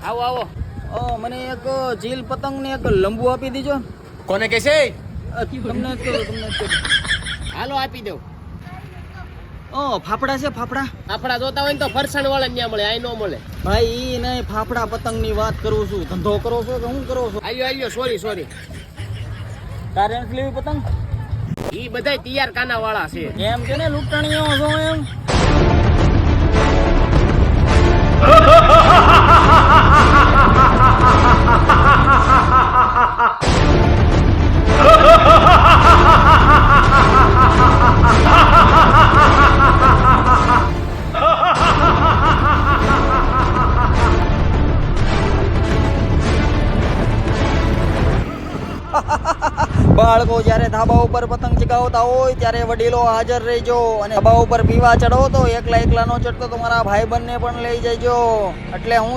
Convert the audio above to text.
આવો આવો. મને એક ચીલ પતંગ ને એક લંબુ આપી દીજો. કોને કહેશે? તમને જ કહું, તમને જ કહું. હાલો આપી દઉં. ફાફડા છે ફાફડા? આપણા જોતા હોય ને તો ફરસાણ વાળા ત્યાં મળે, આઈ નો મળે. ભાઈ ઈ નહીં, ફાફડા પતંગ ની વાત કરું છું. ધંધો કરો છો કે હું કરો છો? આલ્યો સોરી. તારે નથી લેવી પતંગ? ઈ બધાય તૈયાર કાના વાળા છે. એમ કે ને લૂંટણીઓ છો એમ. બાળકો જ્યારે ધાબા ઉપર પતંગ ચગાવતા હોય ત્યારે વડીલો હાજર રહેજો, અને ધાબા ઉપર પીવા ચડો તો એકલા નો ચડતો તમારા ભાઈબંધને પણ લઈ જજો. એટલે હું